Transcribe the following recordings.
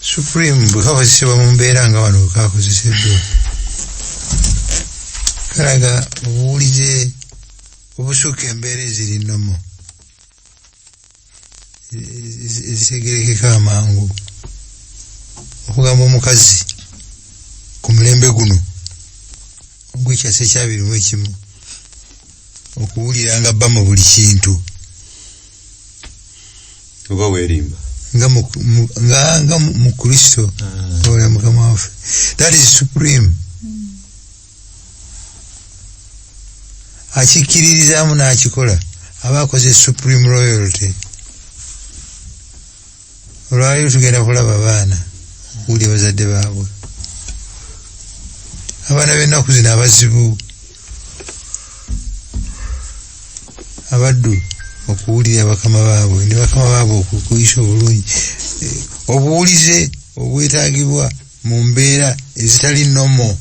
Supreme bwekakozesebwa mu mbeera nga wano bwekakozeseddwa kalaga obuwulize obusukka embeera eziri nnomo ezitegerekeka amangu okugamba omukazi ku mulembe guno ogwekyasa ekyabirimu ekimu okuwulira nga bba mu buli kintu oba weerimba nga mu Kristo ola mukama waffe. That is supreme. Akikiririzaamu n'akikola aba akoze supreme royalty. Olwali tugenda kulaba abaana okuwulira bazadde baabwe, abaana b'ennaku zino abazibu abaddu okuwulira bakama baabwe ne bakama baabwe okukuyisa obulungi. Obuwulize obwetaagibwa mu mbeera ezitali nnomo.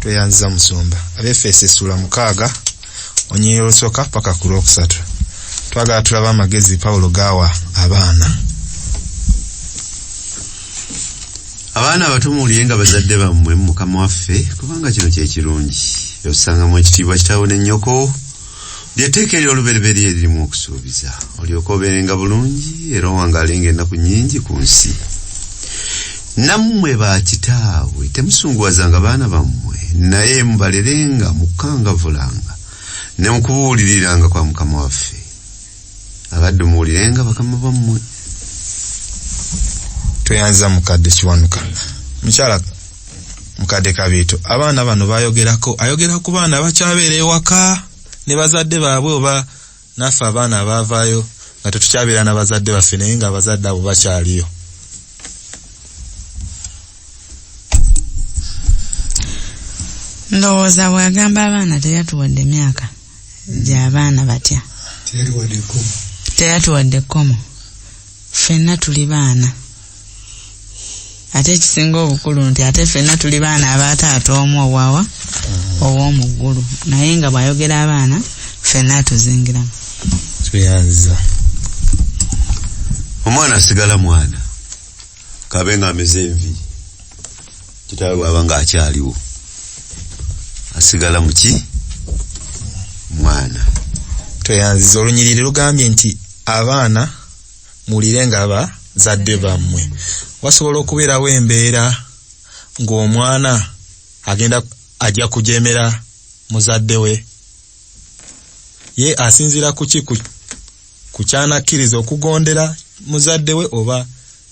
Tweyanza Musumba Abefeso essula 6 onyeyo olusooka paka ku lwokusatu. Twagala tulaba amagezi Pawulo gaawa abaana. Abaana abato muwulirenga bazadde bammwe mu mukama waffe kubanga kino kye kirungi. Osangamu ekitiibwa kitaawo ne nnyoko lyetteeka ery'olubereberye eririmu okusuubiza olyoka obeerenga bulungi era owangalenga ennaku nnyingi ku nsi. Nammwe ba kitaawe temusunguwazanga baana bammwe naye mubalerenga mukangavulanga ne mukubuuliriranga kwa mukama waffe. Abadde muwulirenga bakama bammwe. Tweyanza mukadde Kiwanuka. Mukyala mukadde Kabiito, abaana bano ayogera ku baana bakyabeera ewaka ne bazadde baabwe oba naffe abaana abaavaayo nga tetukyabeera na bazadde baffe naye nga abazadde abo bakyaliyo. Ndowooza bw'agamba abaana teyatuwadde myaka gy'abaana batya. Teyatuwadde kkomo. Ffenna tuli baana. Ate ekisinga obukulu nti ate ffenna tuli baana abataata omu owaawa ow'omuggulu naye nga bw'ayogera abaana ffenna atuzingiramu. Tweyanza. Omwana asigala mwana kabe nga ameze envi kitaawe bw'aba nga akyaliwo asigala muki mwana. Tweyanziza olunyiriri lugambye nti abaana muwulirenga abazadde bammwe. Wasobola okubeerawo embeera ng'omwana ajja kujeemera muzadde we, ye asinziira ku kyanakkiriza okugondera muzadde we oba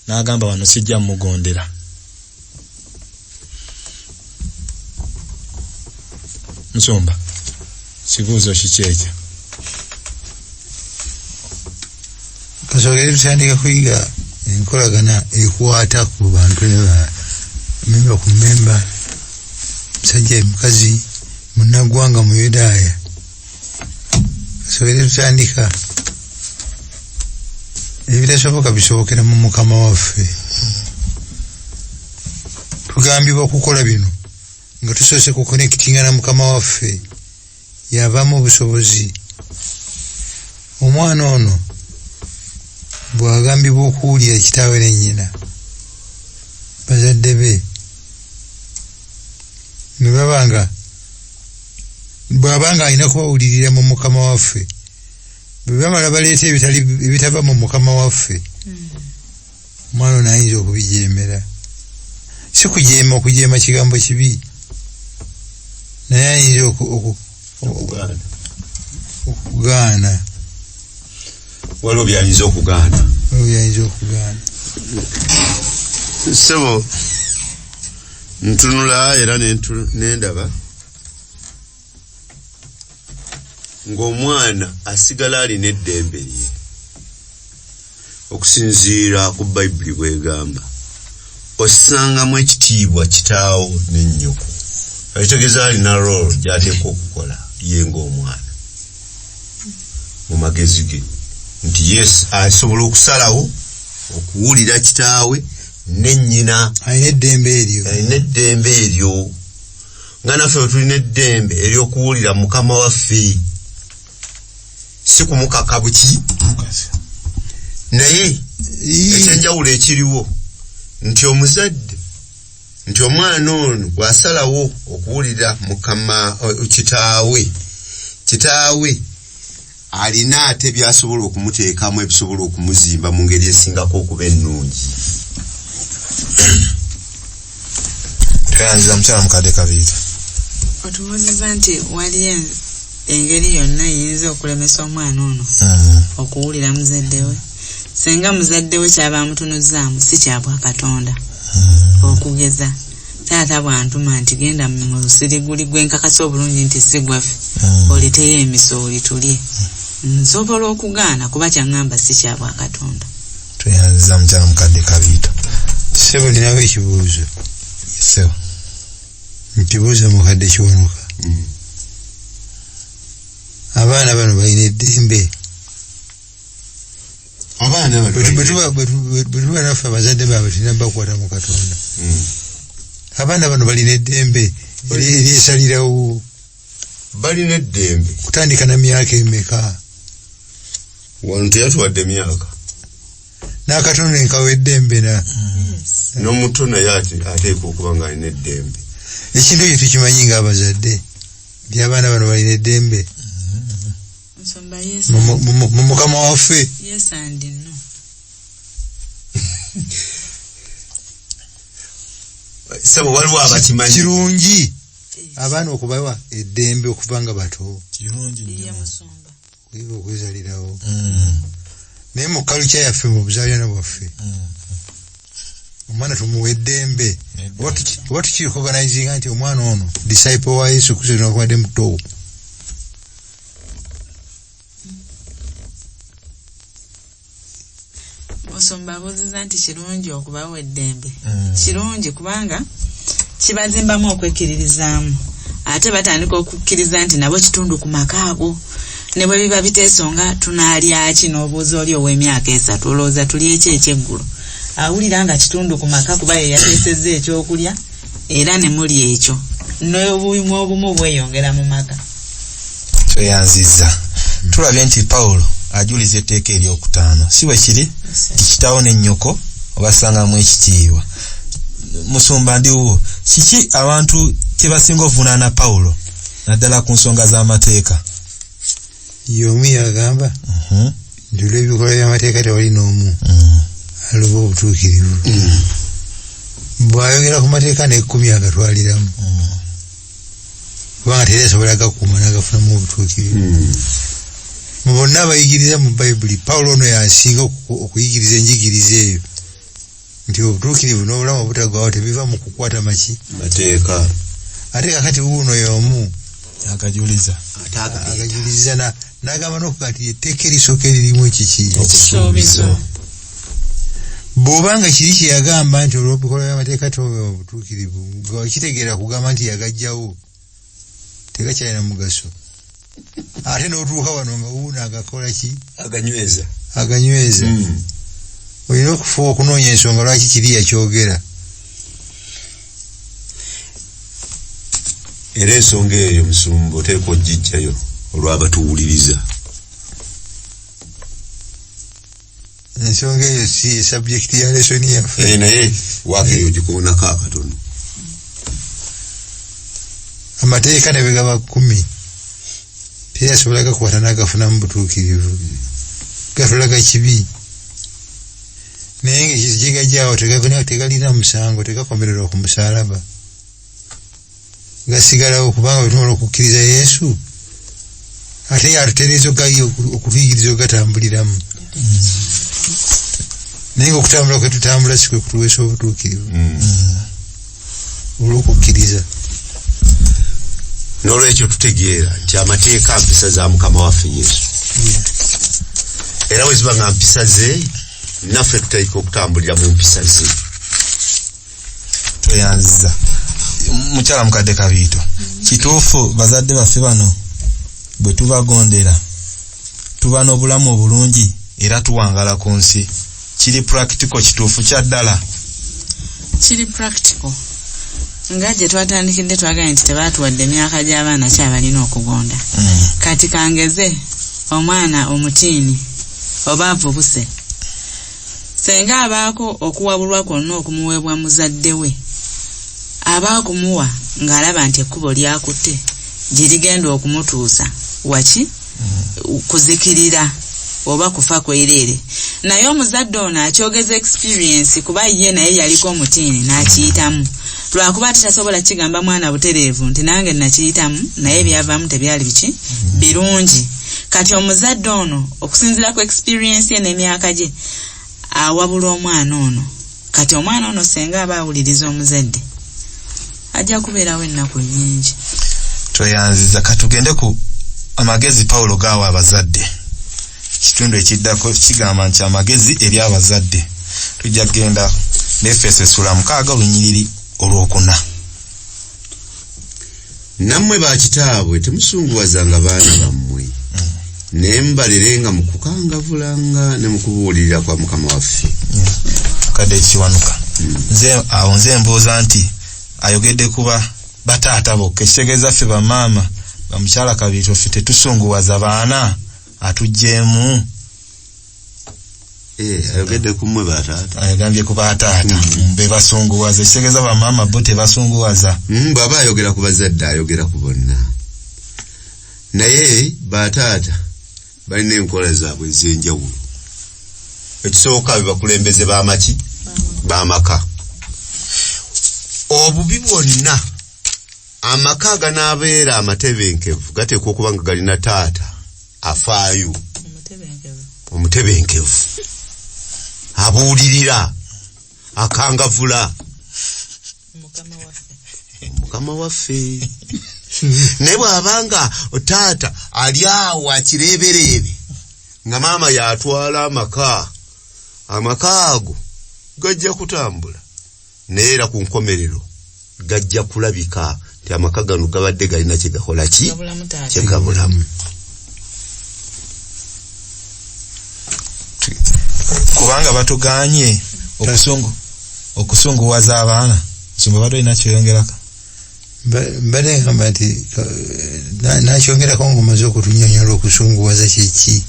n'agamba wano sijja mugondera. Musumba kibuuzo kiki ekyo? Kasogera tutandika kuyiga enkolagana ekwata ku bantu memba ku memba, musajja mukazi munnaggwanga mu Yudaaya. Kasogera tutandika ebitasoboka bisobokera mu mukama waffe. Tugambibwa okukola bino nga tusoose kukonekitinga na mukama waffe yavaamu obusobozi. Omwana ono bw'agambibwa okuwulira kitaawe ne nnyina bazadde be ne bw'abanga alina kubawulirira mu mukama waffe, bwe bamala baleeta ebitava mu mukama waffe, omwana ono ayinza okubijeemera. Si kujeema, okujeema kigambo kibi, naye ayinza okugaana. Waliwo byayinza okugaana. Ssebo ntunula era nendaba ng'omwana asigala alina eddembe lye okusinziira ku Bayibuli bw'egamba. Osangamu ekitiibwa kitaawo ne nnyoko, ekitegeeza alina role gy'ateekwa okukola ye ng'omwana mu magezi ge, nti yes asobola okusalawo okuwulira kitaawe ne nnyina. Alina eddembe eryo nga naffe tulina eddembe ery'okuwulira mukama waffe, si kumukaka buki naye ekyenjawulo ekiriwo nti omuzadde nti omwana ono bw'asalawo okuwulira mukama kitaawe alina ate byasobola okumuteekamu ebisobola okumuzimba mu ngeri esingako okuba ennungi. Tuyanziza mukyala mukadde Kabiito. Otubuuziza nti wali engeri yonna yinza okulemesa omwana ono okuwulira muzadde we. Senga muzadde we kyaba amutunuzaamu si kyabwa Katonda. Okugeza taata bwantuma nti genda mu lusiriguli gwenkakasa obulungi nti si gwaffe oliteyo emisooli tulye. Nsobola okugaana kuba kyaŋŋamba si kyabwa Katonda. Tuyanziza mukyala mukadde Kabiito. Sebo ninawo ekibuuzo. Sebo. Nkibuuza mukadde Kiwanuka. Abaana bano balina eddembe. Abaana bwe naffe abazadde baabwe tulina bakwata mu Katonda. Abaana bano balina eddembe eryesalirawo. Balina eddembe kutandika na myaka emeka. Wano teyatuwadde myaka. N'Akatonda enkawo eddembe na. N'omuto naye ateekwa okuba nga alina eddembe. Ekintu ekyo tukimanyi ng'abazadde nti abaana bano balina eddembe. Mu Mukama waffe. Yes and no. Sebo waliwo abakimanyi. Kirungi abaana okubawa eddembe okuva nga bato. Kirungi nnyo. Kuyiga okwezalirawo. Naye mu kaluca yaffe mu buzaaliranwa bwaffe omwana tumuwa eddembe. Oba tukirikoganayizinga nti omwana ono disciple wa Yesu Kristo n'okubadde muto. Osomba buuziza nti kirungi okubawa eddembe. Kirungi kubanga kibazimbamu okwekkiririzaamu. Ate batandika okukkiriza nti nabo kitundu ku makaago. Ne bwe biba biteesonga tunaalya ki n'obuuza oli ow'emyaka 3 olowooza tuli ekyeggulo. Awulira nga kitundu ku maka kuba ye yateesezza ekyokulya era ne muli ekyo. N'obuyimu obumu bweyongera mu maka. Tuyanziza. Tulabye nti Pawulo ajuliza etteeka eryokutaano. Si bwe kiri? Kitaawo ne nnyoko obasangamu ekitiibwa. Musumba ndiwo. Kiki abantu kye basinga ovunaana Pawulo naddala ku nsonga z'amateeka? Y'omu yagamba nti olw'ebikolwa by'amateeka tewali n'omu aloba obutuukirivu. Bw'ayogera ku mateeka n'ekkumi agatwaliramu kubanga teri asobola gakuuma n'agafunamu obutuukirivu. Mu bonna abayigiriza mu Bayibuli Pawulo ono yasinga okuyigiriza enjigiriza eyo nti obutuukirivu n'obulamu obutaggwaawo tebiva mu kukwata maki mateeka. Ate kakati wuuno y'omu agajuliza n'agamba n'okuga nti etteeka erisooka eririmu ekiki ekisuubizo. Bw'obanga kiri kye yagamba nti olw'ebikolwa by'amateeka toba obutuukirivu kitegeera kugamba nti yagajjawo tegakyalina mugaso. Ate n'otuuka wano nga wuuno agakola ki aganyweza. Olina okufuba okunoonya ensonga lwaki kiri yakyogera. Era ensonga eyo musumba oteekwa ogijjayo olw'abatuwuliriza. Ensonga eyo si subject ya lesoni yaffe. Naye waakeyo ogikuonako akatono. Amateeka ne bwe gaba 10 teri asobola gakwata n'agafunamu butuukirivu. Gatulaga kibi. Naye ng'ekigajjaawo tegalina musango tegakomererwa ku musaalaba. Gasigalawo kubanga bwe tumala okukkiriza Yesu ate yatutereeza okutuyigiriza ogatambuliramu. Naye ng'okutambula kwe tutambula si kwe kutuweesa obutuukirivu olw'okukkiriza. N'olwekyo tutegeera nti amateeka mpisa za Mukama waffe Yesu. Era bwe ziba nga mpisa ze naffe tutandika okutambulira mu mpisa ze. Tuyanziza. Mukyala mukadde Kabiito. Kituufu bazadde baffe bano bwe tubagondera tuba n'obulamu obulungi era tuwangala ku nsi. Kiri practical kituufu kya ddala? Kiri practical. Nga gye twatandikidde twagala nti tebaatuwadde emyaka gy'abaana kyabalina okugonda. Kati kangeze omwana omutiini oba buse senga abaako okuwabulwa kwonna okumuweebwa muzadde we abaakumuwa ng'alaba nti ekkubo lyakutte gye ligenda okumutuusa waki kuzikirira oba kufa kwereere naye omuzadde ono akyogeza experience kuba ye naye yaliko omutiini n'akiyitamu lwakuba titasobola kigamba mwana butereevu nti nange nakiyitamu naye byavaamu tebyali biki birungi kati omuzadde ono okusinziira ku experience ye n'emyaka gye awabula omwana ono kati omwana ono senga aba awuliriza omuzadde ajja kubeerawo ennaku nnyingi. Tweyanziza katugende ku amagezi Paulo gaawa abazadde. Kitundu ekiddako kigamba nti amagezi eri abazadde. Tujja kugenda n'Efeso essula 6:4. Nammwe bakitaabwe temusunguwazanga baana bammwe. Ne mbalerenga mu kukangavulanga ne mu kubuulirira kwa Mukama waffe. Kade kiwanuka. Nze mbooza nti ayogedde kuba bataata bokka ekitegeeza ffe bamaama bamukyala Kabiito ffe tetusunguwaza baana atugjeemu. Ayogedde ku mmwe bataata. Ayogambye ku bataata be basunguwaza ekitegeeza bamaama bo tebasunguwaza. Bw'aba ayogera ku bazadde ayogera ku bonna. Naye bataata balina enkola zaabwe ez'enjawulo. Ekisooka bakulembeze b'amaki b'amaka. Obubi bwonna amaka ganaabeera amatebenkevu gateekwa okuba nga galina taata afaayo omutebenkevu abuulirira akangavula Mukama waffe. Naye bw'abanga taata ali awo akireebereebe nga maama yatwala amaka ago gajja kutambula naye era ku nkomerero gajja kulabika nti amaka gano gabadde galina kye gakola ki kye gabulamu. Kubanga batuganye okusunguwaza abaana. Nsumba bado ina kyeyongerako. Mbale ngamba nti nakyongerako ng'omaze okutunyonyola okusunguwaza kyeki.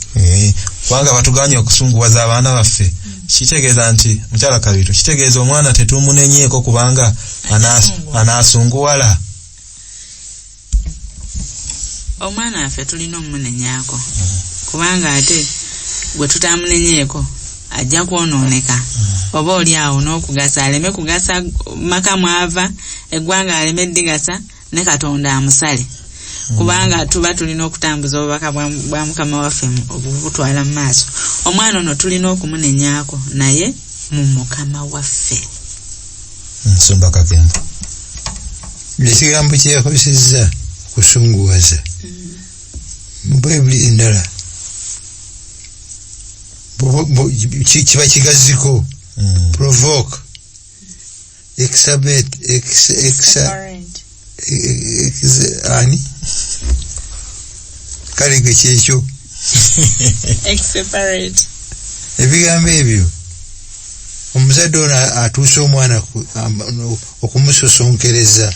Kubanga batuganye okusunguwaza abaana baffe. Kitegeeza nti mukyala Kabiito kitegeeza omwana tetumunenyeko kubanga anasunguwala. Omwana affe tulina omunenyako kubanga ate gwe tutamunenyeeko ajja kwonooneka oba oli awo n'okugasa aleme kugasa maka mwava eggwanga aleme digasa ne Katonda amusale kubanga tuba tulina okutambuza obubaka bwa Mukama waffe obutwala mu maaso. Omwana ono tulina okumunenyaako naye mu Mukama waffe. Nsumba Kakembo ekigambo kye yakozesezza kusunguwaza mu Bayibuli endala kiba kigaziko provoke ani kale ge kyekyo ebigambo ebyo omuzadde ono atuusa omwana okumusosonkereza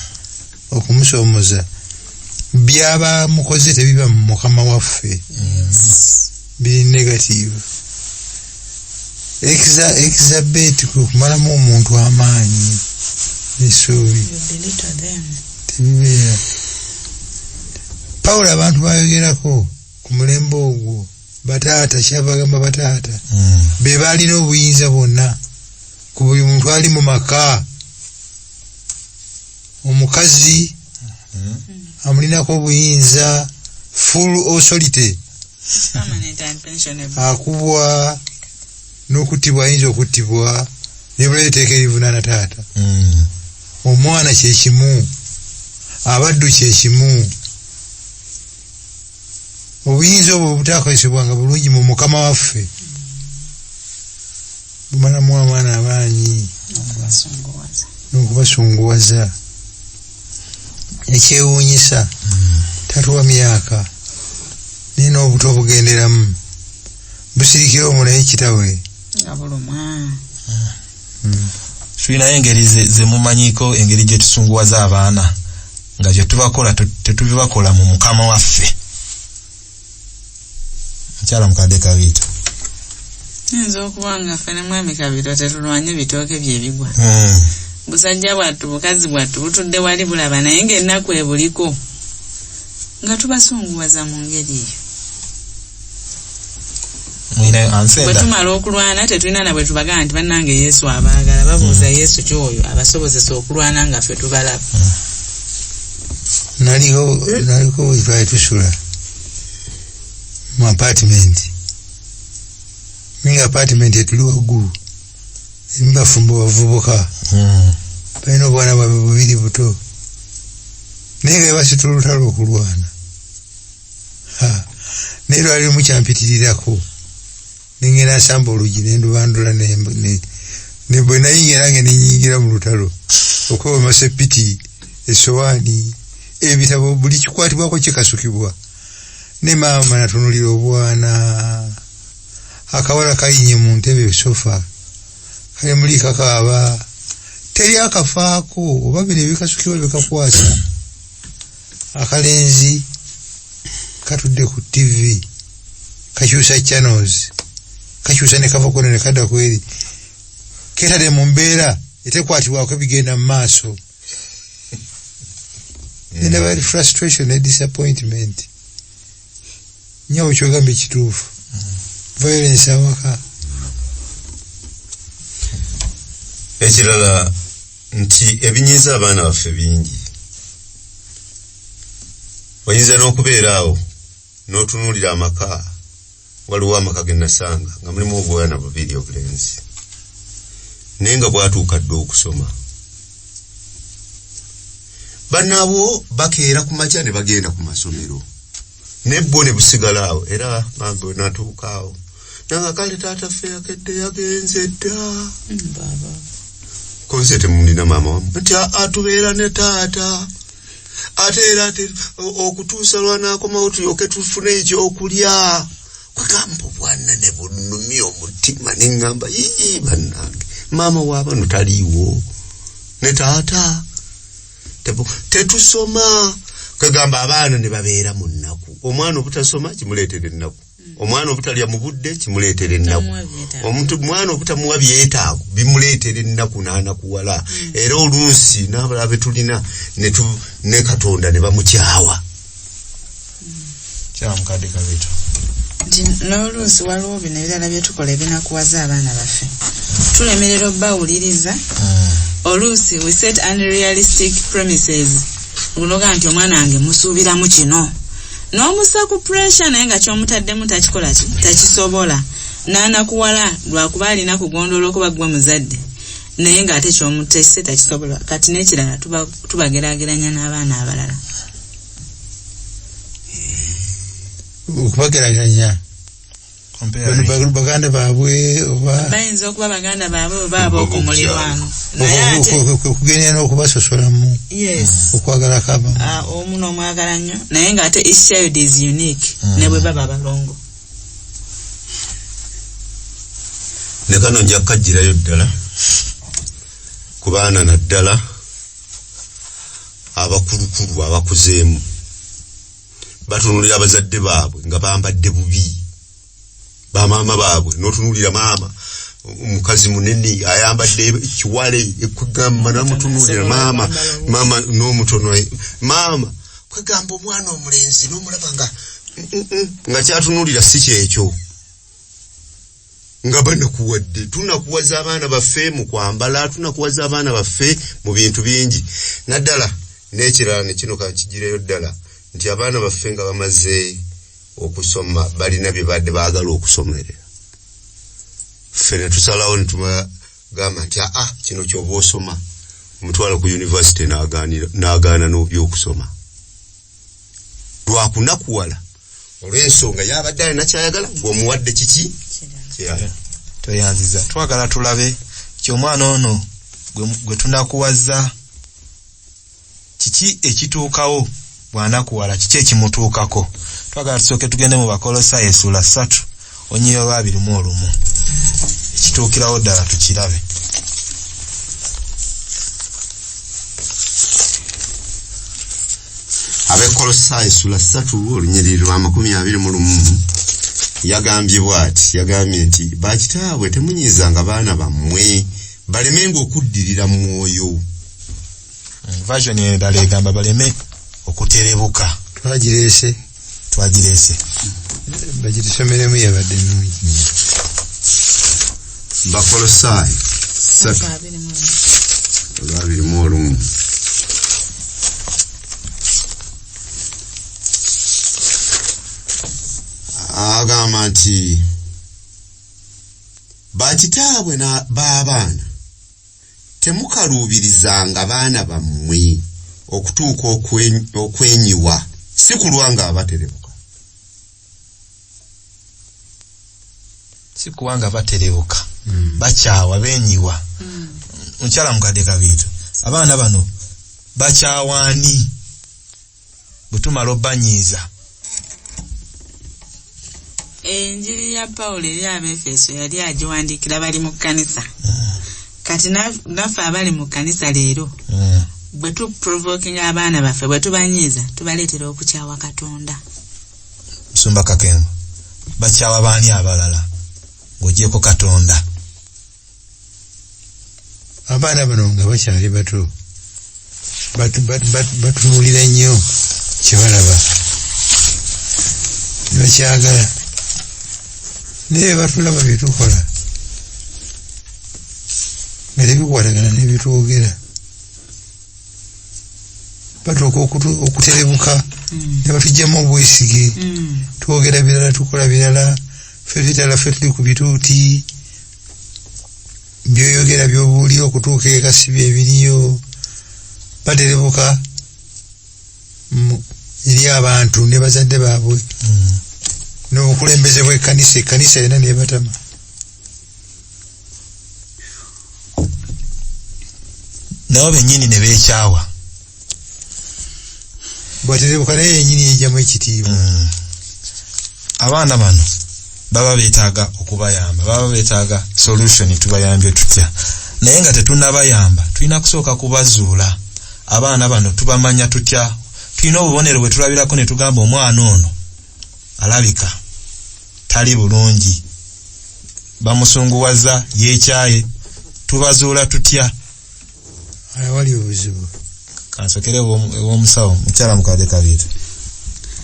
okumusomoza byaba mukoze tebiba mu Mukama waffe biri negative. Exabet kumalamu omuntu amaanyi n'essuubi tebibeera. Paulo abantu bayogerako ku mulembe ogwo bataata kyabagamba bataata be balina obuyinza bwonna ku buli muntu ali mu maka. Omukazi amulinako obuyinza full authority akubwa n'okuttibwa ayinza okuttibwa nebula eteeka erivunaana taata. Omwana kyekimu abaddu kyekimu. Obuyinza obwo butakozesebwanga bulungi mu Mukama waffe bumalamu abaana amaanyi n'okubasunguwaza. Ekyewuunyisa tatuwa myaka naye n'obuto bugenderamu busirikira omulayi kitawe. Tulinayo engeri ze mumanyiko engeri gye tusunguwaza abaana nga gye tubakola tetubibakola mu Mukama waffe. Mukyala Mukadde Kabiito. nzo kubanga fene mwami kabito tetulwanye bitooke byebigwa busajja bwattu bukazi bwattu butudde wali bulaba naye ng'ennaku ebuliko nga tubasunguwaza mu ngeri eyo bwe tumala okulwana tetulina na bwe tubagaa nti bannange Yesu abaagala babuuza Yesu kyoyo abasobozesa okulwana nga ffe tubalaba naliko wetwali tusula mu apartment minga apartment etuli waggulu embafumbo bavubuka balina obwana bwabwe bubiri buto naye nga basitula olutalo okulwana naye lwali lumu kyampitirirako nengenda nsamba olugi nendubandula ne bwe nayingira nge nenyingira mu lutalo okwewema SEPT esowaani ebitabo buli kikwatibwako kikasukibwa ne maama natunulira obwana akawala kayinye mu ntebe sofa kali muli kakaaba teri akafaako oba bino ebikasukibwa bikakwasa akalenzi katudde ku TV kakyusa channels kakyusa ne kava kone ne kadda kweri ketade mu mbeera etekwatibwako bigenda mu maaso nenda bali frustration ne disappointment nyawo kyogambe kituufu violence awaka ekirala nti ebinyiza abaana baffe bingi oyinza n'okubeeraawo n'otunuulira amaka waliwo amaka ge nasanga nga mulimu obwana bubiri obulenzi naye nga bwatuuka dde okusoma bannaabwo bakeera ku makya ne bagenda ku masomero nebbo ne busigalaawo era mambe natuukaawo nanga kale taata ffe yakedde yagenze dda konsete mulina maama wamu nti atubeera ne taata ate era okutuusa lwanakomawo tulyoke tufune ekyokulya kwegamba obwana ne bunnumya omutima ne ŋŋamba yii bannange maama waabano taliiwo ne taata tetusoma kwegamba abaana ne babeera mu nnaku omwana obutasoma kimuleetera ennaku omwana obutalya mu budde kimuleetera ennaku omwana obutamuwa byetaago bimuleetera ennaku n'anakuwala era oluusi n'abalala betulina ne Katonda ne bamukyawa kyamukadde kabito nti n'oluusi waliwo bino ebirala byetukola ebinakuwaza abaana baffe tulemerera obbawuliriza oluusi we set unrealistic premises okunoga nti omwana wange musuubiramu kino n'omusa ku pressure naye nga kyomutaddemu takikola takisobola n'anakuwala lwakuba alina kugondola okuba gwe muzadde naye ng'ate kyomutese takisobola kati n'ekirala tubageraageranya n'abaana abalala okubageraganya baganda baabwe oba bayinza okuba baganda baabwe oba ab'okumulirwano naye ate kugenda n'okubasosolamu okwagala kaba omu n'omwagala nnyo naye ng'ate each child is unique ne bwe baba balongo ne kano nja kukagirayo ddala ku baana naddala abakulukulu abakuzeemu batunulira abazadde baabwe nga bambadde bubi bamaama baabwe n'otunulira maama omukazi munene ayambadde kiwale ekugamba namutunulira maama n'omutono maama kwegamba omwana omulenzi n'omulaba nga kyatunulira si kyekyo nga banakuwadde tunakuwaza abaana baffe mu kwambala tunakuwaza abaana baffe mu bintu bingi naddala n'ekirala ne kino kakigireyo ddala nti abaana baffe nga bamaze okusoma balina bye badde baagala okusomerera ffe ne tusalawo ne tubagamba nti kino ky'oba osoma omutwala ku university n'agaana n'ebyokusoma lwakunakuwala olw'ensonga yabadde alina kyayagala ng'omuwadde kiki toyanziza twagala tulabe ky'omwana ono gwe tunakuwaza kiki ekituukawo bwanakuwala kiki ekimutuukako twagala tusooke tugende mu Bakolosayi essula 3 onyiyo 21 ekituukirawo ddala tukirabe Abekolosayi essula 3 olunyiriri lwa 21 yagambye bwati yagambye nti bakitaabwe temunyizanga baana bammwe balemenga okuddirira mu mwoyo. Version endala egamba baleme okuterebuka. Twagirese bagitusomeremu yabadde nnungi. Bakolosaayi 3:21 agamba nti bakitaabwe b'abaana temukaluubirizanga baana bammwe okutuuka okwenyiwa si kulwa nga abaterebuka. Si kuwanga baterebuka. Bakyawa benyiwa. Mukyala mukadde kabiito. Abaana bano bakyawaani butumala obanyiiza. Enjiri ya Paulo eri Abefeso yali agiwandiikira bali mu kkanisa. Kati naffe abali mu kkanisa leero bwe tuprovoking abaana baffe bwe tubanyiiza tubaleetera okukyawa Katonda. Musumba Kakembo bakyawa baani abalala ng'ogyeko Katonda. Abaana bano nga bakyali bato batunuulira nnyo kyebalaba ne bakyagala naye batulaba bye tukola nga tebikwatagana n'ebitwogera. Batuuka okuterebuka ne batugyamu obwesige twogera birala tukola birala ffe tuli ku bituuti byoyogera by'obuulira okutuuka ekasibi ebiriyo. Baterebuka eri abantu ne bazadde baabwe n'obukulembeze bw'ekkanisa yonna nebatama. Nabo bennyini ne beekyawa. Bwaterebuka naye yennyini yejjamu ekitiibwa. Abaana bano baba beetaaga okubayamba, baba beetaaga solution tubayambye tutya. Naye nga tetunnabayamba tulina kusooka kubazuula. Abaana bano tubamanya tutya. Tulina obubonero bwe tulabirako ne tugamba omwana ono alabika tali bulungi, bamusunguwaza yeekyaye, tubazuula tutya. Wali obuzibu. Kansokere ew'omusawo mukyala mukadde kabiito.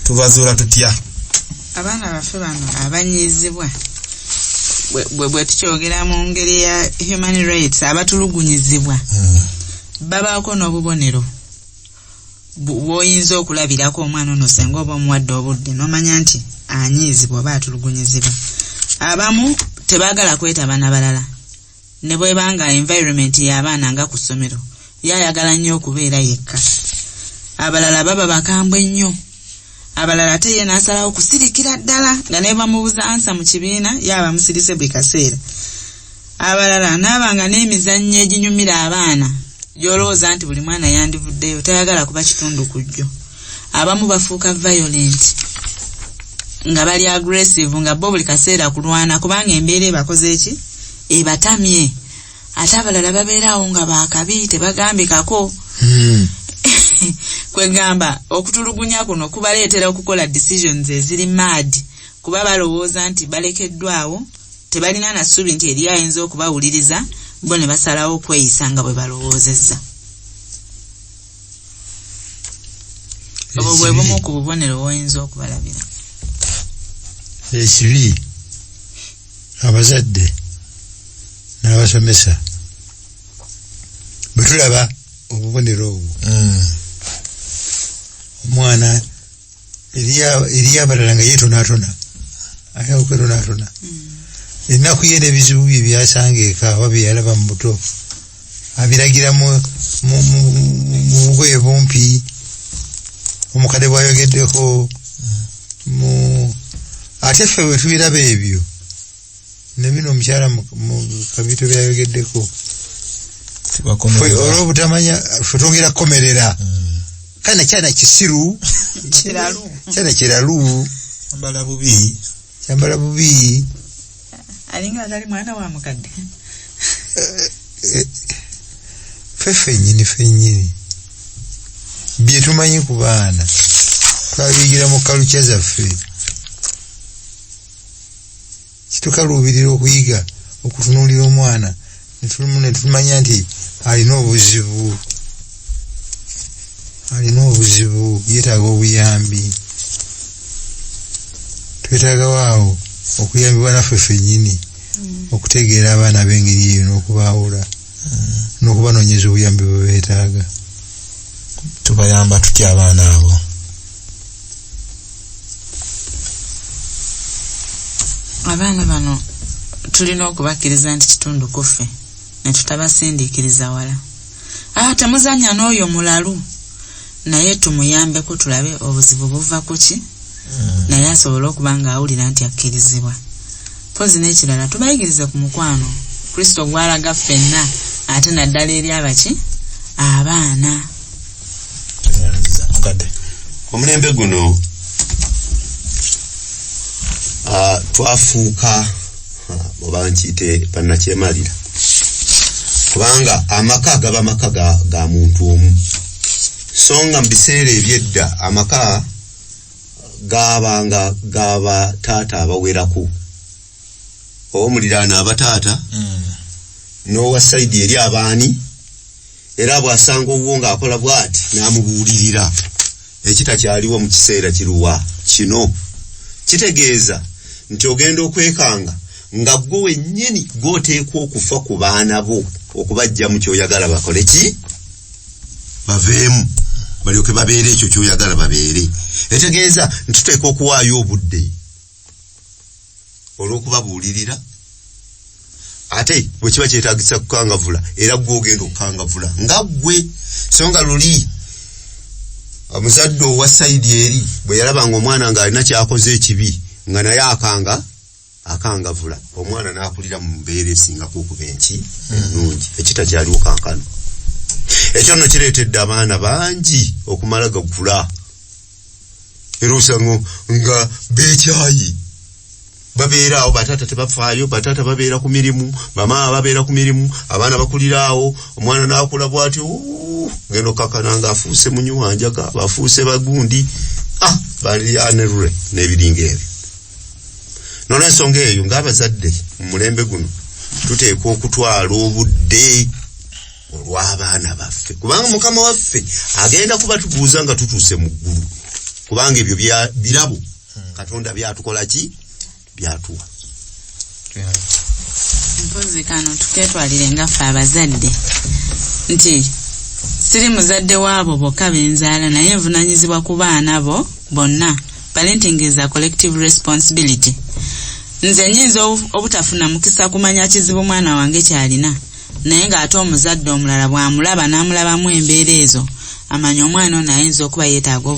Tubazuula tutya. Abaana baffe bano abanyiizibwa bwe tukyogera mu ngeri ya human rights abatulugunyizibwa babaako n'obubonero bw'oyinza okulabirako omwana ono senga oba omuwadde obudde n'omanya nti anyiizibwa oba atulugunyizibwa. Abamu tebaagala kwetaba n'abalala ne bwebanga environment y'abaana nga ku ssomero yayagala nnyo okubeera yekka. Abalala baba bakambwe nnyo. Abalala te ye n'asalawo kusirikira ddala nga ne bamubuza ansa mu kibiina yaba musirise buli kaseera. Abalala n'abanga n'emizannyo eginyumira abaana gy'olowooza nti buli mwana yandivuddeyo tayagala kuba kitundu ku jjo. Abamu bafuuka violent nga bali aggressive nga bo buli kaseera kulwana kubanga embeera ebakoze eki ebatamye. Ate abalala babeerawo nga baakabi tebagambikako. Kwegamba okutulugunya kuno kubaleetera okukola decisions eziri mad kuba balowooza nti balekeddwawo tebalina na ssuubi nti eri ayinza okubawuliriza bo ne basalawo okweyisa nga bwe balowoozezza. Obwo bwe bumu ku bubonero bw'oyinza okubalabira. Ekibi abazadde n'abasomesa bwe tulaba obubonero obwo omwana eri abalala nga yeetonaatona ayagala okwetonaatona ennaku ye n'ebizibu bye byasanga eka oba bye yalaba mu buto abiragira mu bugoye bumpi omukadde bw'ayogeddeko ate ffe bwe tubiraba ebyo ne bino omukyala mu kabiito byayogeddeko olw'obutamanya ffe twongera kukomerera kana kyana kisiru kyana kiralu kyambala bubi alinga atali mwana wa mukadde. Ffennyini bye tumanyi ku baana twabiyigira mu kalukya zaffe kitukaluubirira okuyiga okutunuulira omwana ne tumanya nti alina obuzibu yeetaaga obuyambi. Twetaaga waawo okuyambibwa naffe ffennyini okutegeera abaana b'engeri eyo n'okubaawula n'okubanoonyeza obuyambi bwe beetaaga. Tubayamba tutya abaana abo? Abaana bano tulina okubakkiriza nti kitundu kuffe ne tutabasindiikiriza wala. Temuzannya n'oyo mulalu naye tumuyambeko tulabe obuzibu buva ku ki naye asobole okuba nga awulira nti akkirizibwa. Pozi n'ekirala tubayigirize ku mukwano Kristo gw'alaga ffenna ate naddala eri abaki abaana. Omulembe guno twafuuka oba nkiyite bannakyemalira kubanga amaka gaba maka ga muntu omu. So nga mu biseera ebyedda amaka gabanga gaba taata abawerako omuliraana abataata n'owa saidi eri abaani era bw'asanga owuwo ng'akola bw'ati n'amubuulirira ekitakyaliwo mu kiseera kiruwa kino. Kitegeeza nti ogenda okwekanga nga gwe wennyini gw'oteekwa okufa ku baana bo okubajja mu kyoyagala bakole ki baveemu balyoke babeere ekyo kyoyagala babeere. Etegeeza nti tuteekwa okuwaayo obudde olw'okubabuulirira ate bwe kiba kyetaagisa kukangavula era gwe ogenda okukangavula nga gwe. So nga luli omuzadde owa saidi eri bwe yalabanga omwana ng'alina kyakoze ekibi nga naye akangavula omwana n'akulira mu mbeera esingako okuba enki ennungi ekitakyaliwo kankano. Ekyo nno kireetedde abaana bangi okumala gakula era osanga nga beekyayi babeera awo bataata tebafaayo, bataata babeera ku mirimu, bamaama babeera ku mirimu, abaana bakulira awo, omwana n'akula bw'ati genda okakana ng'afuuse munywanjaga bafuuse bagundi bali anerure n'ebiringa ebyo. N'olw'ensonga eyo ng'abazadde mu mulembe guno tuteekwa okutwala obudde olw'abaana baffe kubanga Mukama waffe agenda kuba tubuuza nga tutuuse mu ggulu kubanga ebyo birabo Katonda byatukola ki byatuwa. Mpozi kano tuketwalire ngaffe abazadde nti siri muzadde waabo bokka benzaala naye nvunanyizibwa ku baana bo bonna. Parenting is a collective responsibility. Nze nyinza obutafuna mukisa kumanya kizibu mwana wange kyalina naye ng'ate omuzadde omulala bw'amulaba n'amulabamu embeera ezo amanya omwana ono ayinza okuba yeetaaga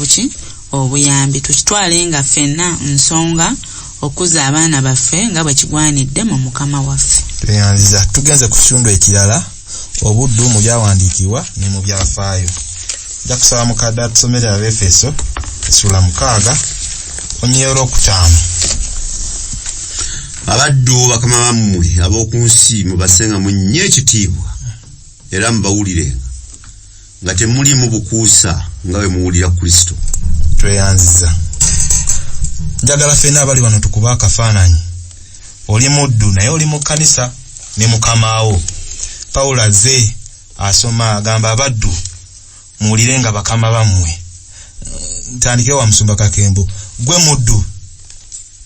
obuyambi. Tukitwale nga ffenna nsonga okuza abaana baffe nga bwe kigwanidde mu Mukama waffe. Tweyanziza tugenze ku kitundu ekirala obuddu mu byawandiikibwa ne mu byafaayo. Nja kusaba mukadde atusomere Abefeso essula 6 onyeero 5. Abaddu bakama bammwe ab'oku nsi mubasenga mu nnyo ekitiibwa era mubawulirenga nga temulimu bukuusa nga bwe muwulira Kristo. Tweyanziza njagala ffenna abali bano tukuba akafaananyi. Oli muddu naye oli mu kkanisa ne mukamaawo. Pawulo azze asoma agamba abaddu muwulirenga bakama bammwe. Ntandike wa Musumba Kakembo gwe muddu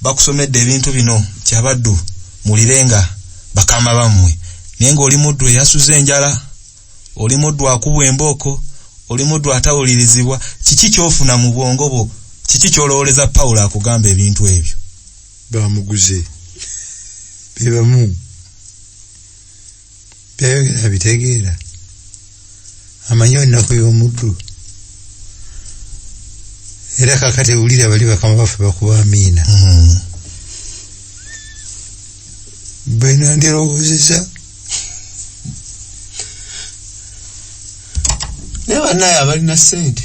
bakusomedde ebintu bino kyabaddu mulirenga bakama bammwe naye ng'oli muddu eyasuze enjala, oli muddu akubwa embooko, oli muddu atawulirizibwa. Kiki kyofuna mu bwongo bwo? Kiki kyolowoleza Pawulo akugamba ebintu ebyo? Bamuguze bebamu byayogera bitegeera amanyi ennaku y'omuddu era kakati wulira bali bakama baffe bakuba amiina. Bena ndirowoozeza naye bannaye abalina ssente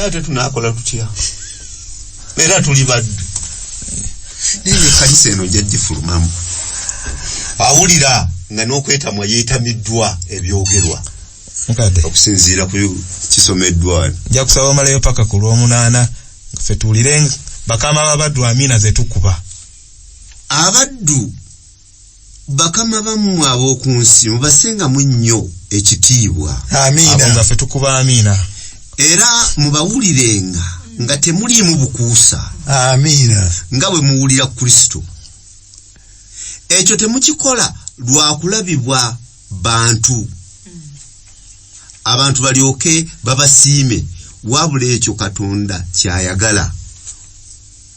ate tunaakola tutya era tuli baddu naye ekkanisa eno nja gifulumamu awulira nga n'okwetamwa yeetamiddwa ebyogerwa okusinziira ku kisomeddwa. Nja kusaba omalayo paka ku lw'omunaana ffe tuwulirenga bakama babaddu amiina ze tukuba. abaddu bakama bammwe ab'oku nsi mubasenga munnyo ekitiibwa. Amina. Nga ffe tukuba amina. Era mubawulirenga nga temuliimu bukuusa. Amina. Nga bwe muwulira Kristo. Ekyo temukikola lwa kulabibwa bantu. Abantu balyoke babasiime wabula ekyo Katonda kyayagala.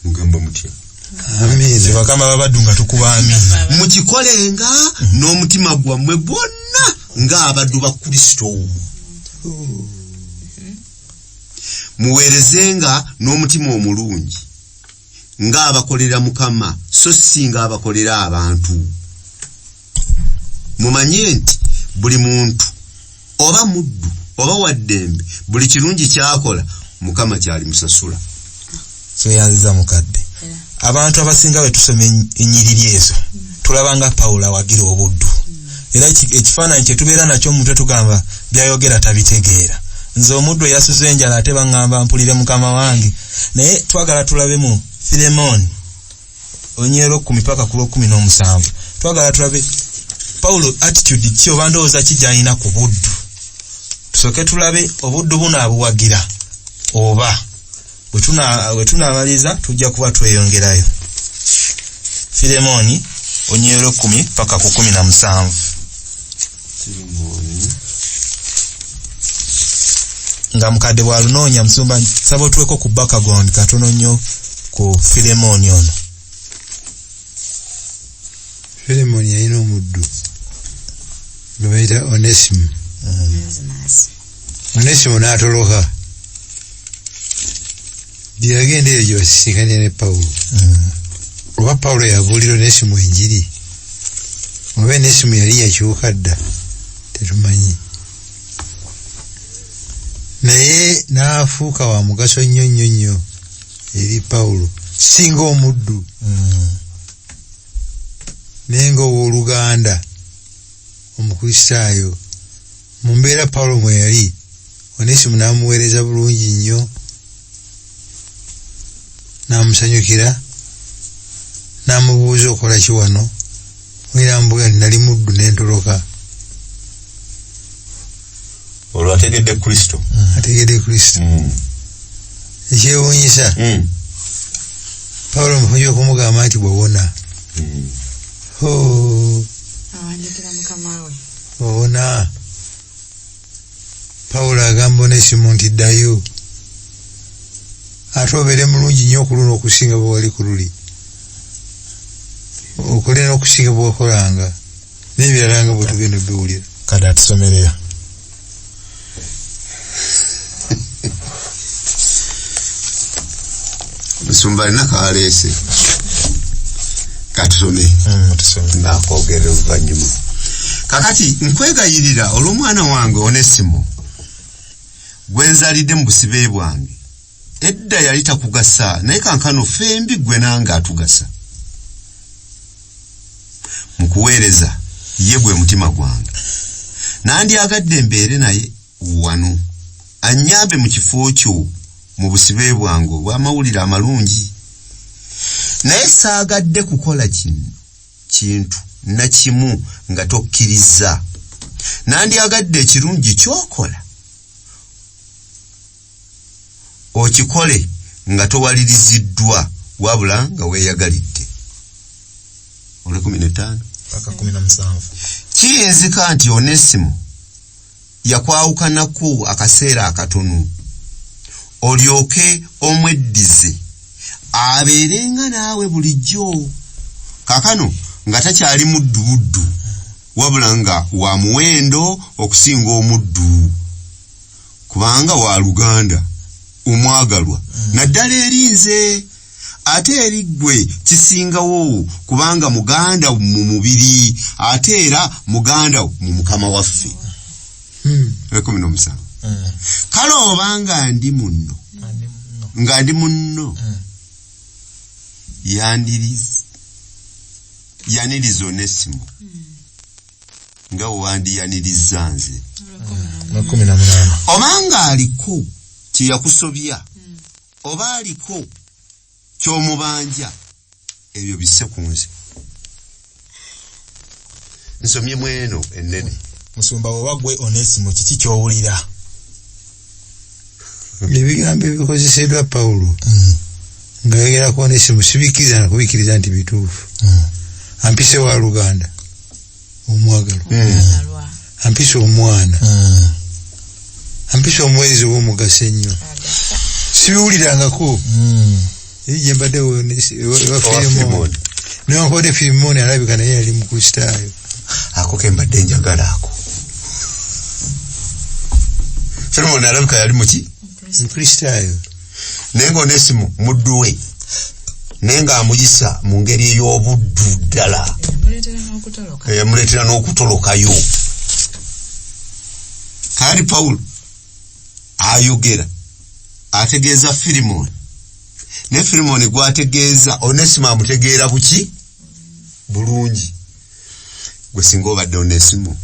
Mugamba mutya? Amina. Sebakama babaddu nga tukuba amina. Mukikolenga n'omutima gwammwe bonna nga abaddu ba Kristo. Muweerezenga n'omutima omulungi nga abakolera Mukama so si nga abakolera abantu. Mumanye nti buli muntu oba muddu oba waddembe buli kirungi kyakola Mukama kyali musasula. Seyanziza mukadde. Abantu abasinga bwe tusoma ennyiriri ezo tulabanga Pawulo awagira obuddu. Era ekifaananyi kye tubeera nakyo mu mutwe tugamba byayogera tabitegeera. Nze omuddu eyasuze enjala ate baŋŋamba mpulire Mukama wange. Naye twagala tulabe mu Filemoni onyero ku mipaka ku 17. Twagala tulabe Pawulo attitude ki oba ndowooza ki gy'alina ku buddu. Tusooke tulabe obuddu buno abuwagira oba bwe tunabaliza tujja kuba tweyongerayo. Filemoni onyero 10 paka ku 17. Nga mukadde bw'alunoonya musumba saba otuweko ku background katono nnyo ku Filemoni ono. Filemoni yalina omuddu gwe bayita Onesimo. Onesimo n'atoloka. Byagenda eyo gye basisinkanye ne Pawulo. Oba Pawulo yabuulira Onesimo enjiri oba Onesimo yali yakyuka dda tetumanyi. Naye n'afuuka wa mugaso nnyo nnyo nnyo eri Pawulo singa omuddu. Naye ng'owooluganda omukristaayo mu mbeera Pawulo mwe yali Onesimo n'amuweereza bulungi nnyo n'amusanyukira n'amubuuza okola ki wano mwera mbuga nali muddu n'entoloka. Olwo ategedde Kristo. Ategedde Kristo. Ekyewuunyisa Pawulo mufunye okumugamba nti bw'owona. Awandikira Mukama we. Bw'owona. Pawulo agamba Onesimo nti ddayo. Ate obeere mulungi nnyo ku luno okusinga bwe wali ku luli. Okole n'okusinga bwe wakolanga. N'ebirala nga bwe tugenda obiwulira. Kade atusomerera. Musumba alina kaleese. Katusome. Nakwogera oluvannyuma. Kakati nkwegayirira olw'omwana wange Onesimo gwe nzalidde mu busibe bwange. Edda yali takugasa naye kankano fembi gwe nange atugasa. Mukuweereza ye gwe mutima gwange. Nandyagadde mbeere naye wano anyambe mu kifo kyo mu busibe bwange obw'amawulire amalungi. Naye saagadde kukola kintu na kimu nga tokkiriza. Nandyagadde ekirungi kyokola okikole nga towaliriziddwa wabula nga weeyagalidde. 15 paka 17. Kiyinzika nti Onesimo yakwawukanako akaseera akatono olyoke omweddize abeerenga naawe bulijjo. Kakano nga takyali muddu wabula nga wa muwendo okusinga omuddu kubanga wa Luganda omwagalwa naddala erinze ate eri ggwe kisingawo kubanga muganda mu mubiri ate era muganda mu Mukama waffe. 17. Kale obanga ndi munno nga ndi munno yaniriza Onesimo nga wandiyaniriza nze. 18. Obanga aliko kye yakusobya oba aliko ky'omubanja ebyo bisse ku nze. nsomye mweno ennene musumba wabagwe Onesimo kiki kyowulira ebigambo ebikozeseddwa Pawulo nga yogera ku Onesimo sibikiriza na kubikiriza nti bituufu ampise wa Luganda omwagalo ampise omwana ampise omwezi w'omugaso ennyo sibiwulirangako ije mbadde wa Filimoni newankubadde Filimoni alabika naye yali mukristaayo ako kembadde njagala ako Filimoni alabika yali muki mukristaayo naye nga Onesimo muddu we naye nga amuyisa mu ngeri ey'obuddu ddala yamuleetera n'okutolokayo kandi Pawulo ayogera ategeeza Filimoni ne Filimoni gwategeeza Onesimo amutegeera buki bulungi gwe singa obadde Onesimo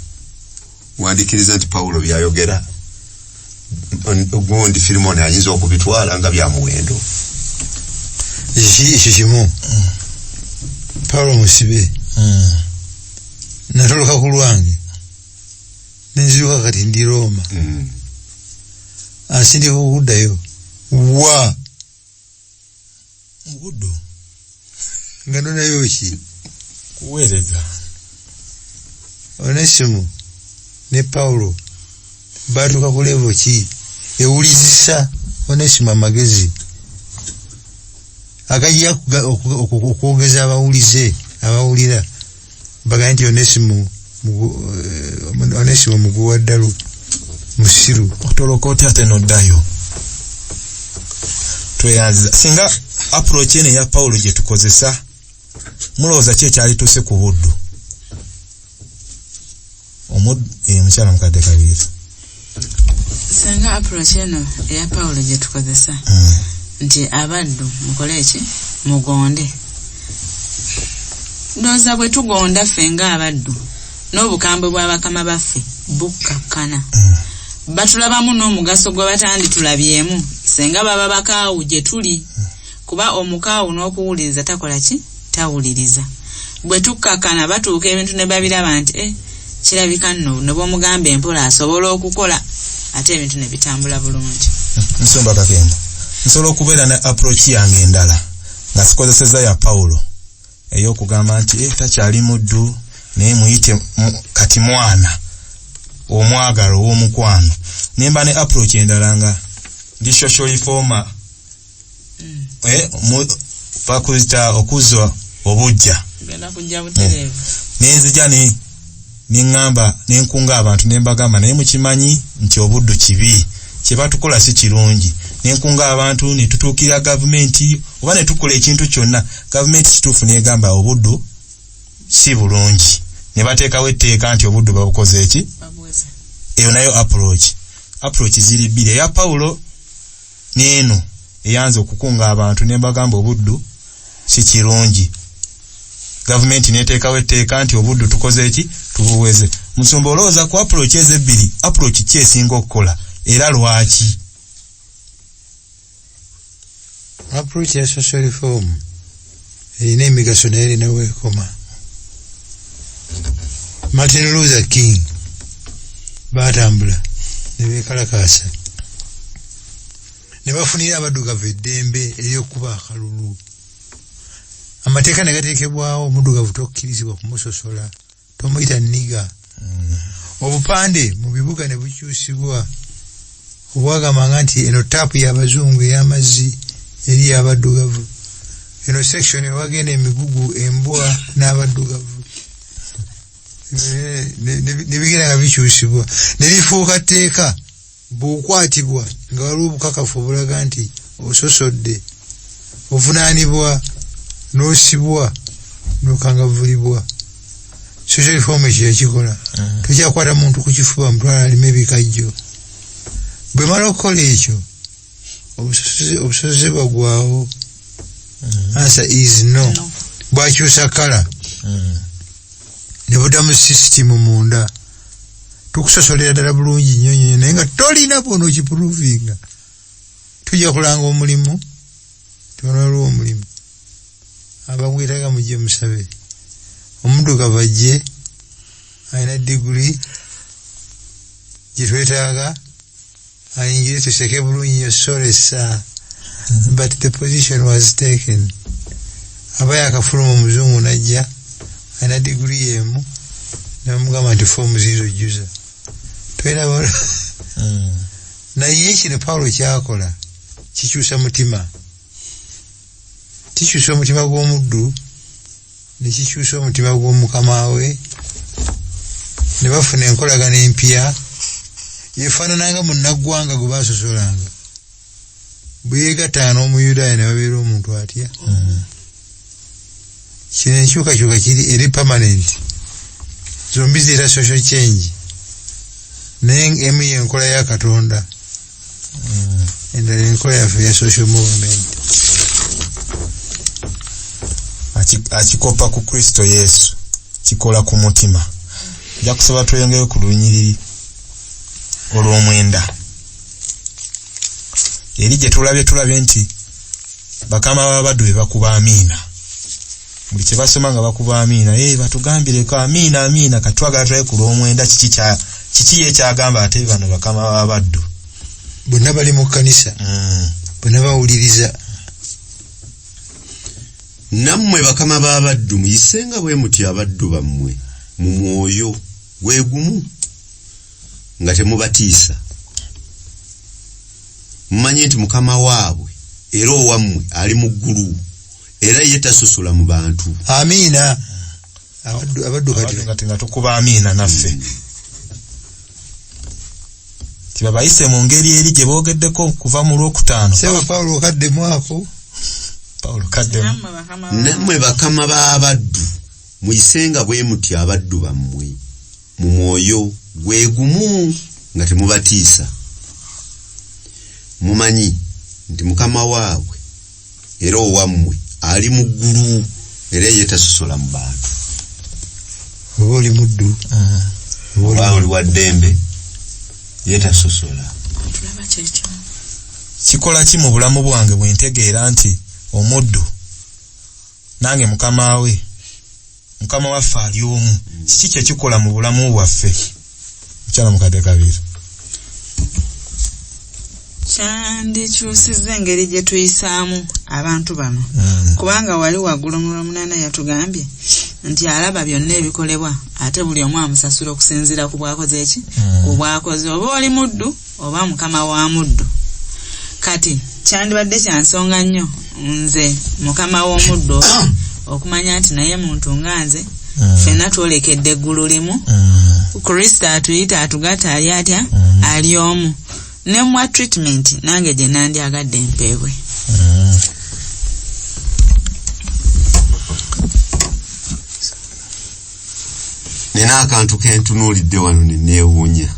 wandikiriza nti Pawulo byayogera ogundi Filimoni ayinza okubitwala nga bya muwendo kimu Pawulo musibe natoloka ku lwange nenziruka kati ndi Roma asindika okuddayo wa obuddu nga nonayo ki kuweereza Onesimo ne Pawulo batuuka ku levo ki ewulizisa Onesimo amagezi akajja okwogeza abawulira baga nti Onesimo muguwa ddalu musiru otoloka otya ate noddayo tweyanziza singa approach ene ya Pawulo gye tukozesa mulowooza ki ekyali tuuse ku buddu mukyala mukadde kabiri singa approach eno eya Pawulo gye tukozesa nti abaddu mukole eki mugonde ndowooza bwe tugonda ffe nga abaddu n'obukambwe bw'abakama baffe bukkakkana batulabamu n'omugaso gwe batandi tulabyemu senga baba bakaawu gye tuli kuba omukaawu n'okuwuliriza takola ki tawuliriza bwe tukkakkana batuuka ebintu ne babiraba nti kirabika nno ne bw'omugamba empola asobola okukola ate ebintu ne bitambula bulungi. Nsomba Kakembo nsobola okubeera ne approach yange endala nga sikozeseza ya Pawulo ey'okugamba nti takyali muddu naye muyite kati mwana omwagalo w'omukwano nemba ne approach endala nga ndi social reformer pakuzita okuzwa obujja genda kujja butereevu nenzija nengamba nenkunga abantu nembagamba naye mukimanyi nti obuddu kibi kyebatukola si kirungi nenkunga abantu netutuukira gavumenti oba netukola ekintu kyonna gavumenti kituufu negamba obuddu si bulungi nebateekawo etteeka nti obuddu babukoze eki eyo nayo approach ziri bbiri eya Pawulo neeno eyanza okukunga abantu nembagamba obuddu si kirungi gavumenti neteekawo etteeka nti obuddu tukoze eki tubuweze musumba olowooza ku approach ezebbiri approach ki esinga okukola era lwaki approach ya social reform erina emigaso naye erina weekoma Martin Luther King batambula ne beekalakaasa ne bafunira abaddugavu eddembe ery'okuba akalulu amateeka ne gateekebwawo omuddugavu tokkirizibwa kumusosola tomuyita nniga obupande mu bibuga ne bukyusibwa obwagamanga nti eno taapu y'abazungu ey'amazzi eri abaddugavu eno section ewagenda emigugu embwa n'abaddugavu ne bigenda nga bikyusibwa ne bifuuka tteeka bw'okwatibwa nga waliwo obukakafu obulaga nti ososodde ovunaanibwa n'osibwa n'okangavulibwa social reform ekyo yakikola tokyakwata muntu ku kifuba mutwala alime ebikajjo bwe mala okukola ekyo obusozebwa gwawo answer is no bwakyusa kala ne buddamu system munda tukusosolera ddala bulungi nnyo naye nga tolina bwona okipuruvinga tujja kulanga omulimu tonalwa omulimu abagwetaga mujje musabe omuddugavu ajje ayina degree gyetwetaaga ayingire tuseke bulungi nnyo solesa but the position was taken. Aba yakafuluma omuzungu najja ayina degree emu namugamba nti fomu zizo jjuza twena naye kino Pawulo kyakola kikyusa mutima, kikyusa omutima gw'omuddu nekikyusa omutima gw'omukama we ne bafuna enkolagana empya yefaanananga munnaggwanga gwe baasosolanga bwe yeegattanga n'omuyudaaya ne babeera omuntu atya. Kino enkyukakyuka kiri eri permanent, zombi ziyita social change naye emu yenkola ya Katonda endala enkola yaffe ya social movement. Akikopa ku Kristo Yesu kikola ku mutima. Nja kusaba tweyongere ku lunyiriri olw'omwenda eri gye tulabye nti bakama b'abaddu be bakuba amiina buli kye basoma nga bakuba amiina batugambireko amiina katwagala tulabe ku lw'omwenda kiki ye kyagamba ate bano bakama b'abaddu bonna bali mu kkanisa bonna bawuliriza. Nammwe bakama b'abaddu muyisenga bwe muti abaddu bammwe mu mwoyo gwegumu nga temubatiisa, mumanye nti mukama waabwe era owammwe ali mu ggulu era ye tasosola mu bantu. Amiina. Abaddu kati nga tukuba amiina naffe tibabayise mu ngeri eri gye boogeddeko kuva mu Lwokutaano. Sebo Pawulo kaddemu ako. Nammwe bakama b'abaddu muyisenga bwe muti abaddu bammwe mu mwoyo gwegumu nga temubatiisa, mumanyi nti mukama waabwe era owammwe ali mu ggulu era ye tasosola mu bantu. Oba oli muddu oba oli wa ddembe ye tasosola. Kikola ki mu bulamu bwange bwe ntegeera nti omuddu nange mukama waffe ali omu? Kiki kye kikola mu bulamu bwaffe? Mukyala mukadde Kabira. Kyandikyusizza engeri gye tuyisaamu abantu bano kubanga wali waggulu mu Lwomunana yatugambye nti alaba byonna ebikolebwa ate buli omu amusasula okusinziira ku bwakoze eki ku bwakoze, oba oli muddu oba mukama wa muddu. Kati kyandibadde kyansonga nnyo nze mukama w'omuddu okumanya nti naye muntu nga nze ffenna twolekedde eggulu limu, Kristo atuyita atugatta ali atya ali omu, ne mwa treatment nange gye nandyagadde empeebwe. Nina akantu kentunuulidde wano ne neewuunya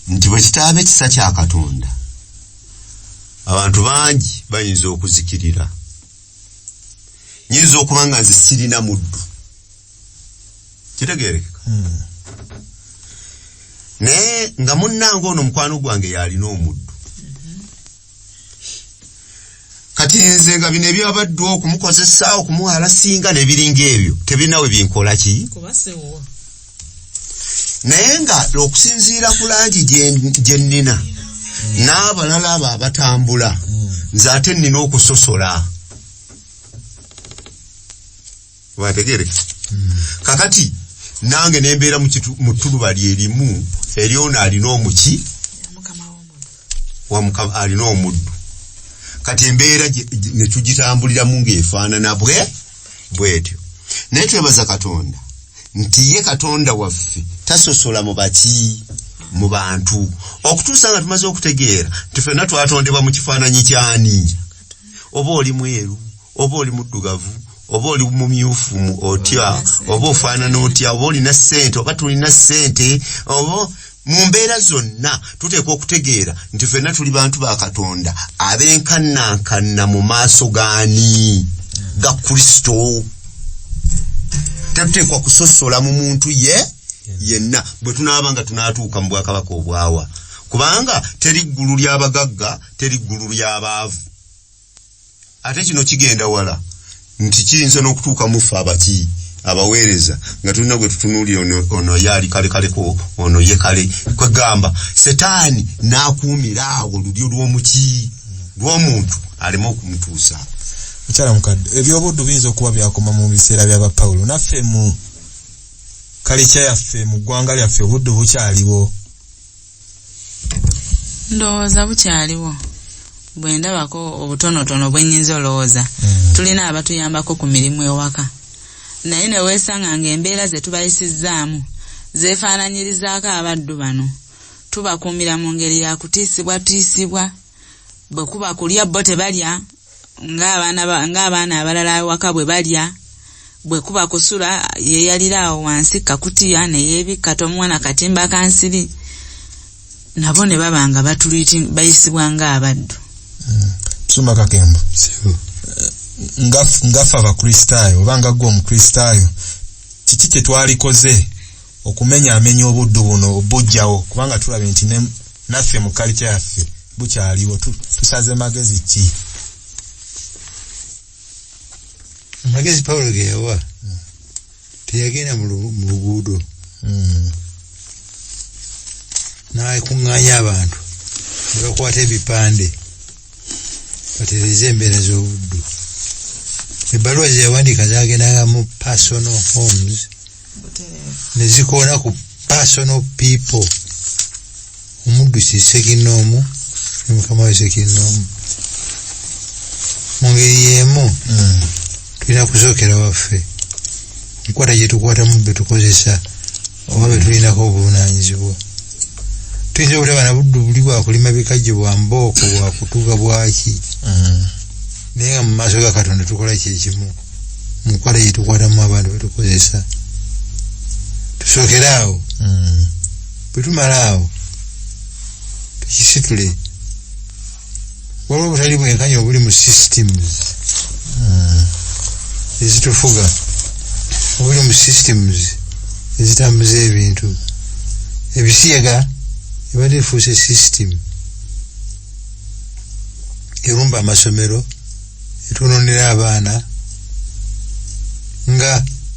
nti bwe kitaba ekisa kya Katonda abantu bangi bayinza okuzikirira. Nyinza okuba nga nze sirina muddu, kitegeerekeka naye nga munnange ono mukwano gwange yalina omuddu. Kati nze nga bino ebyabaddu okumukozesa okumuwala singa nebiringa ebyo tebirina we binkola ki, naye nga okusinziira ku langi gye nnina n'abalala abo abatambula nze ate nnina okusosola. Wategereka kakati nange nembeera mu ttuluba lyerimu eri ono alina omuki alina omuddu. Kati embeera ne tugitambuliramu ng'efaanana bwetyo. Naye twebaza Katonda nti ye Katonda waffe tasosola mu baki mu bantu okutuusa nga tumaze okutegeera nti ffenna twatondebwa mu kifaananyi kyani. Oba oli mweru, oba oli muddugavu, oba oli mumyufu otya, oba ofaanana otya, oba olina ssente oba tulina ssente, oba mu mbeera zonna tuteekwa okutegeera nti ffenna tuli bantu ba Katonda abenkanankanna mu maaso gaani ga Kristo. Tetuteekwa kusosola mu muntu yenna bwe tunaaba nga tunaatuuka mu bwakabaka obwawa, kubanga teri ggulu ly'abagagga, teri ggulu ly'abaavu. Ate kino kigenda wala nti kiyinza n'okutuuka mu ffe abaweereza nga tulina gwe tutunuulira ono yali kaleko ono ye kale kwegamba setaani n'akuumira awo lulyo lw'omuntu alema okumutuusa. Mukyala mukadde ebyobuddu biyinza okuba byakoma mu biseera by'aba Pawulo. Naffe mu kalicha yaffe mu ggwanga lyaffe obuddu bukyaliwo. Ndowooza bukyaliwo. Bwe ndabako obutonotono bwennyinza olowooza. Tulina abatuyambako ku mirimu ewaka. Naye ne weesanga ng'embeera ze tubayisizzaamu zeefaananyirizaako abaddu bano. Tubakuumira mu ngeri ya kutiisibwa. Bwe kuba kulya bo tebalya ng'abaana abalala ewaka bwe balya. Bwe kuba kusula yeeyalira awo wansi kakutiya ne yeebikka tomwana katimba kansiri. Nabo ne baba nga bayisibwa ng'abaddu. Tusoma Kakembo. Ngafa abakristaayo oba nga gwe omukristaayo kiki kye twalikoze okumenya obuddu buno obujjawo kubanga tulabye nti naffe mu kalicha yaffe bukyaliwo tusaze magezi ki? Magezi Pawulo ge yawa teyagenda mu luguudo n'akuŋŋaanya abantu ne bakwata ebipande batereze embeera z'obuddu. Ebbaluwa ze yawandiika zaagendanga mu personal homes ne zikoona ku personal people. Omuddu kisekinnoomu ne mukama we sekinnoomu. Mu ngeri y'emu tulina kusookera waffe enkwata gye tukwatamu be tukozesa oba be tulinako obuvunaanyizibwa. Tuyinza obutaba na buddu buli bwa kulima bikajjo bwa mbooko bwa kutuga bwaki naye nga mu maaso ga Katonda tukola kyekimu mu nkwata gye tukwatamu abantu be tukozesa. Tusookera awo bwe tumala awo tukisitule. Waliwo obutali bwenkanya obuli mu systems ezitufuga obuli mu systems ezitambuza ebintu. Ebisiyaga ebadde efuuse system erumba amasomero etunoonera abaana nga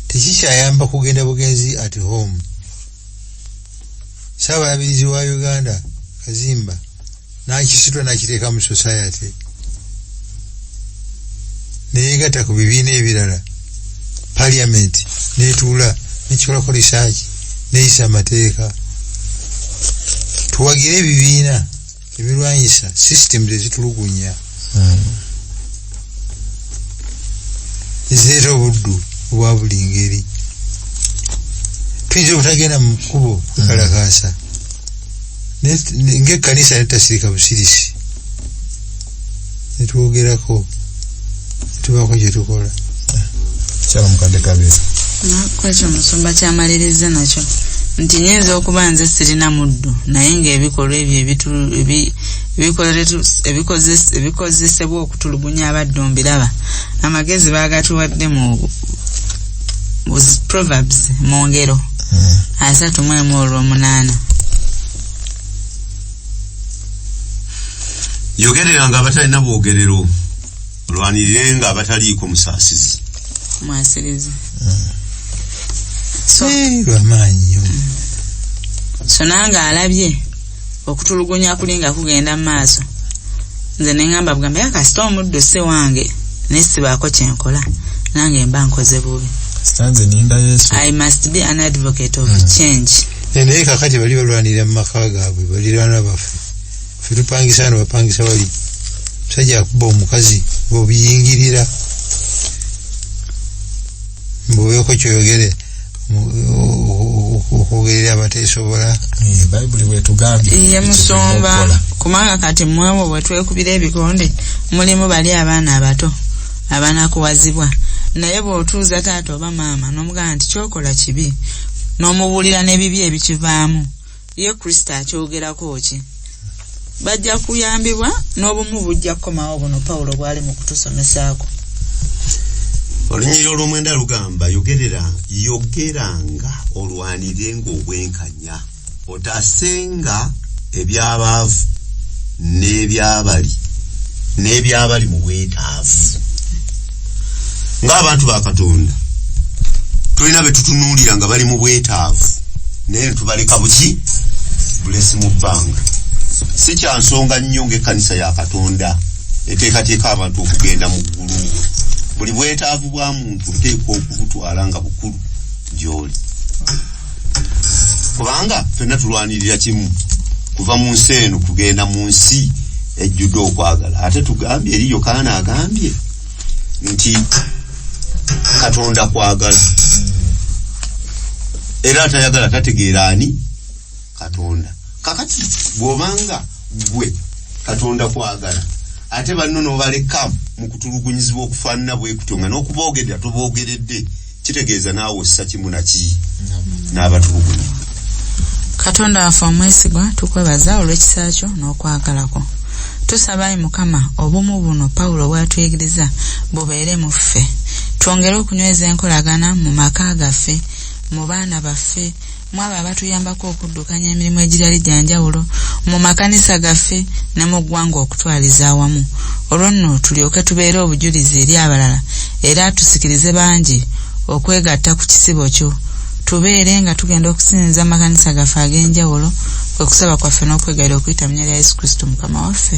tekikyayamba kugenda bugenzi at home. Ssaabalabirizi wa Uganda Kazimba n'akisitula n'akiteeka mu society neyegatta ku bibiina ebirala parliament n'etuula nekikolako research neyisa amateeka. Tuwagire ebibiina ebirwanyisa systems ezitulugunya ezireeta obuddu obwa buli ngeri. Tuyinza obutagenda mu kkubo kukalakaasa ng'ekkanisa netasirika busirisi netwogerako netubaako kye tukola. Kyala mukadde kabiri kwekyo musumba kyamaliriza nakyo nti nyinza okuba nze sirina muddu naye ng'ebikolwa ebyo ebikozesebwa okutulugunya abaddu mbiraba. Amagezi baagatuwadde mu Proverbs mu ngero 3:8. Yogereranga abatalina bwogerero olwanirirenga abataliiko musaasizi mwasirizi. Lwamaanyi so nange alabye okutulugunya kulinga kugenda mu maaso nze ne ngamba bugamba yakasita omuddo si wange naye sibaako kyenkola nange mba nkoze bubi. I must be an advocate of change. Naye kakati bali balwanira mu maka gaabwe baliraana baffe ffe tupangisa wano bapangisa wali musajja akuba omukazi bw'obiyingirira mbw'obeeko kyoyogere okwogerera abateesobola. Bayibuli bwetugambye ye musomba kubanga kati mwebo bwe twekubira ebikonde mulimu bali abaana abato abanakuwazibwa naye bw'otuuza taata oba maama n'omugamba nti kyokola kibi n'omubuulira n'ebibi ebikivaamu ye Kristo akyogerako ki bajja kuyambibwa n'obumu bujja kukomawo buno Pawulo bwali mu kutusomesaako. Olunyiriro olw'omwenda lugamba yogeranga olwanirenga obwenkanya otaasenga ebyabaavu n'ebyabali mu bwetaavu. Ng'abantu ba Katonda tulina betutunuulira nga bali mu bwetaavu naye tubaleka buki bulesi mu bbanga. Si kya nsonga nnyo ng'ekkanisa ya Katonda eteekateeka abantu okugenda mu ggulu. Buli bwetaavu bwa muntu buteekwa okubutwala nga bukulu gy'oli, kubanga ffenna tulwanirira kimu, kuva mu nsi eno kugenda mu nsi ejjudde okwagala. Ate tugambye eri Yokaana agambye nti Katonda kwagala, era atayagala tategeera ani Katonda. Kakati bw'obanga gwe Katonda kwagala ate banno n'obaleka mu kutulugunyizibwa okufaanana bwe kutyo nga n'okuboogedda toboogeredde, kitegeeza naawe ossa kimu naki n'abatulugunya. Katonda waffe omwesigwa tukwebaza olw'ekisa kyo n'okwagalako. Tusaba Ayi Mukama obumu buno Pawulo bw'atuyigiriza bubeere mu ffe, twongere okunyweza enkolagana mu maka gaffe, mu baana baffe, mu abo abatuyambako okuddukanya emirimu egirali gyanjawulo, mu makanisa gaffe ne mu ggwanga okutwaliza awamu. Olwo nno tulyoke tubeere obujulizi eri abalala era tusikirize bangi okwegatta ku kisibo kyo. Tubeere nga tugenda okusinza amakanisa gaffe ag'enjawulo, kwe kusaba kwaffe n'okwegaira okuyita mu nnya lya Yesu Kristo Mukama waffe.